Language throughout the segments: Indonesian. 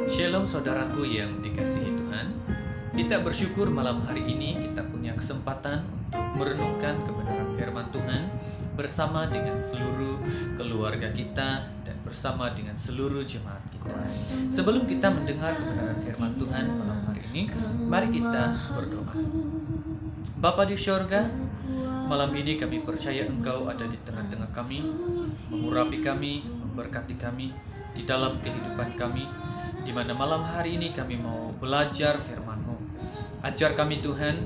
Shalom saudaraku yang dikasihi Tuhan. Kita bersyukur malam hari ini kita punya kesempatan untuk merenungkan kebenaran firman Tuhan bersama dengan seluruh keluarga kita dan bersama dengan seluruh jemaat kita. Sebelum kita mendengar kebenaran firman Tuhan malam hari ini, mari kita berdoa. Bapa di syurga, malam ini kami percaya Engkau ada di tengah-tengah kami, mengurapi kami, memberkati kami di dalam kehidupan kami, di mana malam hari ini kami mau belajar firman-Mu. Ajar kami Tuhan,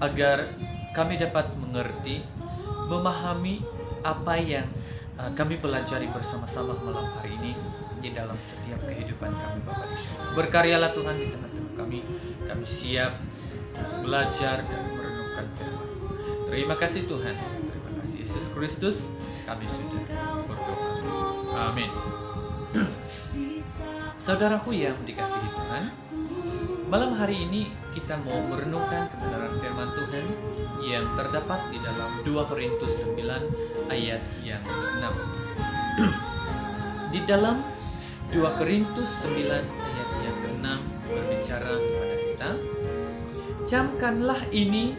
agar kami dapat mengerti, memahami apa yang kami pelajari bersama-sama malam hari ini di dalam setiap kehidupan kami Bapa di surga. Berkaryalah Tuhan di tengah-tengah kami siap belajar dan merenungkan firman. Terima kasih Tuhan, terima kasih Yesus Kristus, kami sudah berdoa. Amin. Saudaraku yang dikasihi Tuhan, malam hari ini kita mau merenungkan kebenaran firman Tuhan yang terdapat di dalam 2 Korintus 9 ayat yang ke-6. Di dalam 2 Korintus 9 ayat yang ke-6 berbicara kepada kita, camkanlah ini,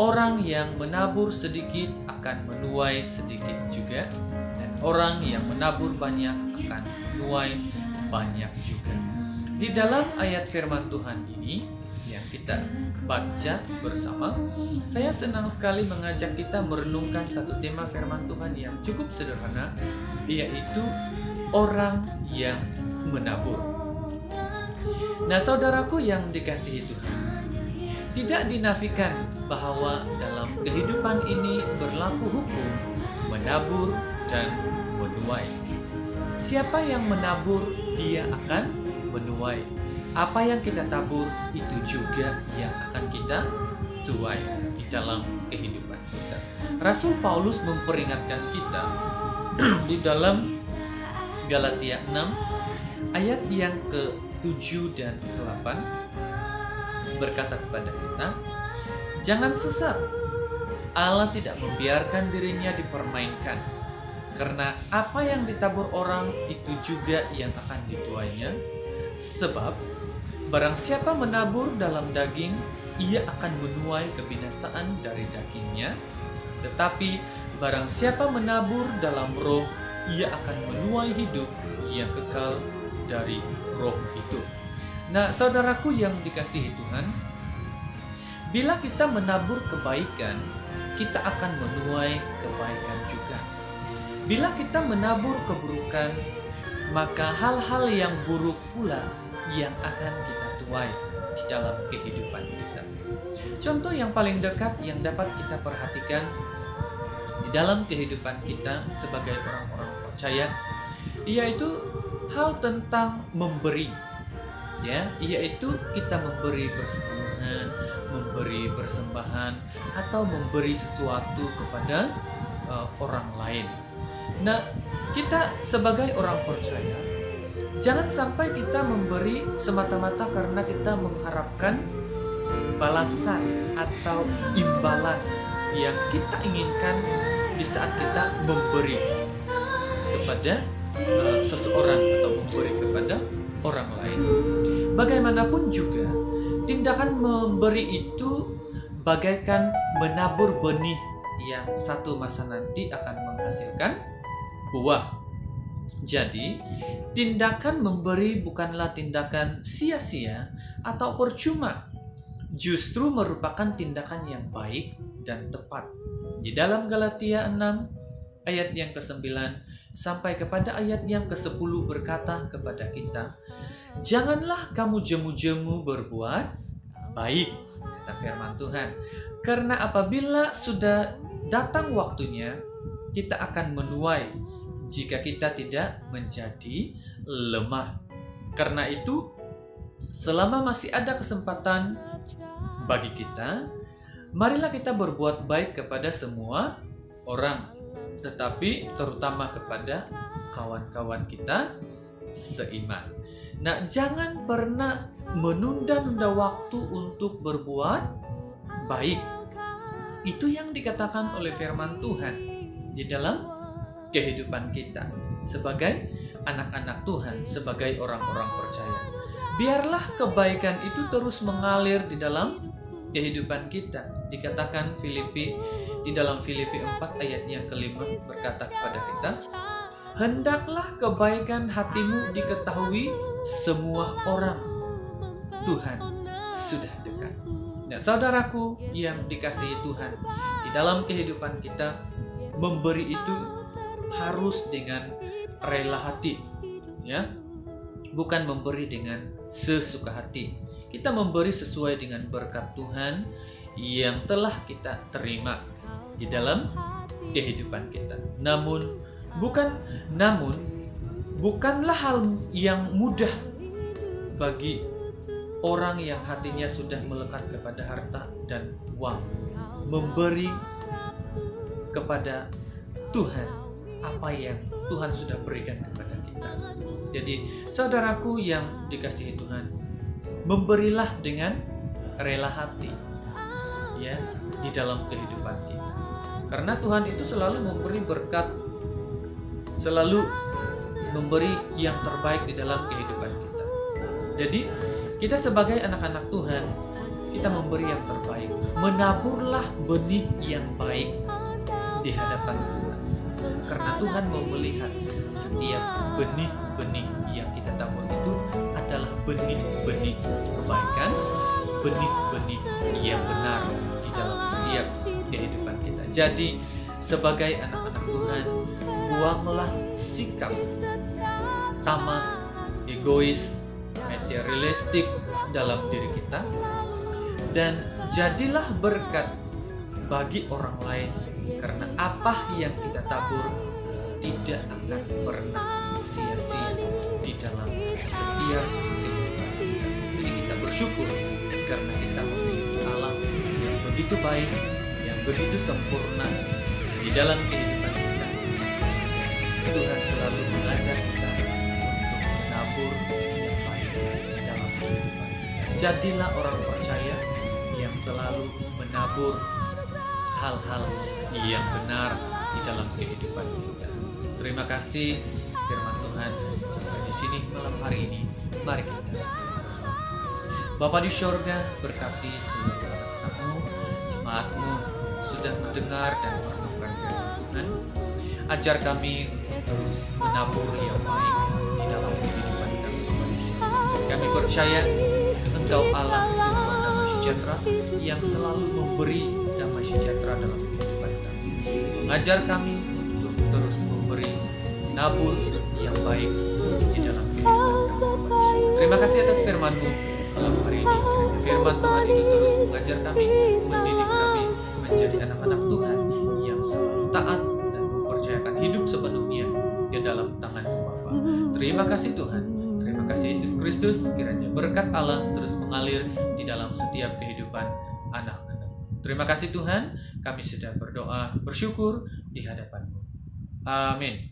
orang yang menabur sedikit akan menuai sedikit juga, dan orang yang menabur banyak akan menuai banyak juga. Di dalam ayat firman Tuhan ini yang kita baca bersama, saya senang sekali mengajak kita merenungkan satu tema firman Tuhan yang cukup sederhana, yaitu orang yang menabur. Nah, saudaraku yang dikasihi Tuhan, tidak dinafikan bahwa dalam kehidupan ini berlaku hukum menabur dan menuai. Siapa yang menabur, dia akan menuai. Apa yang kita tabur, itu juga yang akan kita tuai di dalam kehidupan kita. Rasul Paulus memperingatkan kita di dalam Galatia 6 ayat yang ke-7 dan ke-8 berkata kepada kita, jangan sesat, Allah tidak membiarkan dirinya dipermainkan. Karena apa yang ditabur orang itu juga yang akan dituainya. Sebab barang siapa menabur dalam daging, ia akan menuai kebinasaan dari dagingnya. Tetapi barang siapa menabur dalam roh, ia akan menuai hidup yang kekal dari roh itu. Nah, saudaraku yang dikasihi Tuhan, bila kita menabur kebaikan, kita akan menuai kebaikan juga. Bila kita menabur keburukan, maka hal-hal yang buruk pula yang akan kita tuai di dalam kehidupan kita. Contoh yang paling dekat yang dapat kita perhatikan di dalam kehidupan kita sebagai orang-orang percaya, yaitu hal tentang memberi. Ya, yaitu kita memberi persepuluhan, memberi persembahan, atau memberi sesuatu kepada orang lain. Nah, kita sebagai orang percaya, jangan sampai kita memberi semata-mata karena kita mengharapkan balasan atau imbalan yang kita inginkan di saat kita memberi kepada seseorang atau memberi kepada orang lain. Bagaimanapun juga, tindakan memberi itu bagaikan menabur benih yang satu masa nanti akan menghasilkan buah. Jadi, tindakan memberi bukanlah tindakan sia-sia atau percuma. Justru merupakan tindakan yang baik dan tepat. Di dalam Galatia 6 ayat yang ke-9 sampai kepada ayat yang ke-10 berkata kepada kita, janganlah kamu jemu-jemu berbuat baik, kata firman Tuhan. Karena apabila sudah datang waktunya, kita akan menuai jika kita tidak menjadi lemah. Karena itu, selama masih ada kesempatan bagi kita, marilah kita berbuat baik kepada semua orang, tetapi terutama kepada kawan-kawan kita seiman. Nah, jangan pernah menunda-nunda waktu untuk berbuat baik. Itu yang dikatakan oleh firman Tuhan di dalam kehidupan kita sebagai anak-anak Tuhan, sebagai orang-orang percaya, biarlah kebaikan itu terus mengalir di dalam kehidupan kita. Dikatakan di dalam Filipi 4 ayat yang kelima berkata kepada kita, hendaklah kebaikan hatimu diketahui semua orang, Tuhan sudah dekat. Nah, saudaraku yang dikasihi Tuhan, di dalam kehidupan kita, memberi itu harus dengan rela hati, ya, bukan memberi dengan sesuka hati. Kita memberi sesuai dengan berkat Tuhan yang telah kita terima di dalam kehidupan kita. Bukanlah hal yang mudah bagi orang yang hatinya sudah melekat kepada harta dan uang memberi kepada Tuhan apa yang Tuhan sudah berikan kepada kita. Jadi, saudaraku yang dikasihi Tuhan, memberilah dengan rela hati, ya, di dalam kehidupan kita. Karena Tuhan itu selalu memberi berkat, selalu memberi yang terbaik di dalam kehidupan kita. Jadi, kita sebagai anak-anak Tuhan, kita memberi yang terbaik. Menaburlah benih yang baik di hadapan Tuhan. Karena Tuhan mau melihat setiap benih-benih yang kita tabur itu adalah benih-benih kebaikan, benih-benih yang benar di dalam setiap kehidupan kita. Jadi, sebagai anak-anak Tuhan, buanglah sikap tamak, egois, materialistik dalam diri kita, dan jadilah berkat bagi orang lain, karena apa yang kita tabur tidak akan pernah sia-sia di dalam setiap kehidupan kita. Jadi kita bersyukur karena kita memiliki Allah yang begitu baik, yang begitu sempurna di dalam kehidupan kita. Tuhan selalu mengajar kita untuk menabur yang baik di dalam kehidupan kita. Jadilah orang percaya yang selalu menabur hal-hal yang benar di dalam kehidupan kita. Terima kasih firman Tuhan sampai di sini malam hari ini. Mari kita berdoa. Bapa di sorga, berkati seluruh anak-anakmu, jemaatmu sudah mendengar dan merenungkan firman Tuhan. Ajar kami untuk terus menabur yang baik di dalam kehidupan kami manusia. Kami percaya Engkau Allah sumber damai sejahtera yang selalu memberi damai sejahtera dalam kehidupan kami. Mengajar kami untuk terus memberi, menabur yang baik di dalam kehidupan kami manusia. Terima kasih atas firman-Mu malam hari ini. Firman Tuhan itu terus mengajar kami, mendidik kami menjadi anak-anak Tuhan yang selalu taat dan mempercayakan hidup sepenuhnya di dalam tangan-Mu Bapa. Terima kasih Tuhan. Terima kasih Yesus Kristus. Kiranya berkat Allah terus mengalir di dalam setiap kehidupan anak-anak. Terima kasih Tuhan. Kami sudah berdoa, bersyukur di hadapan-Mu. Amin.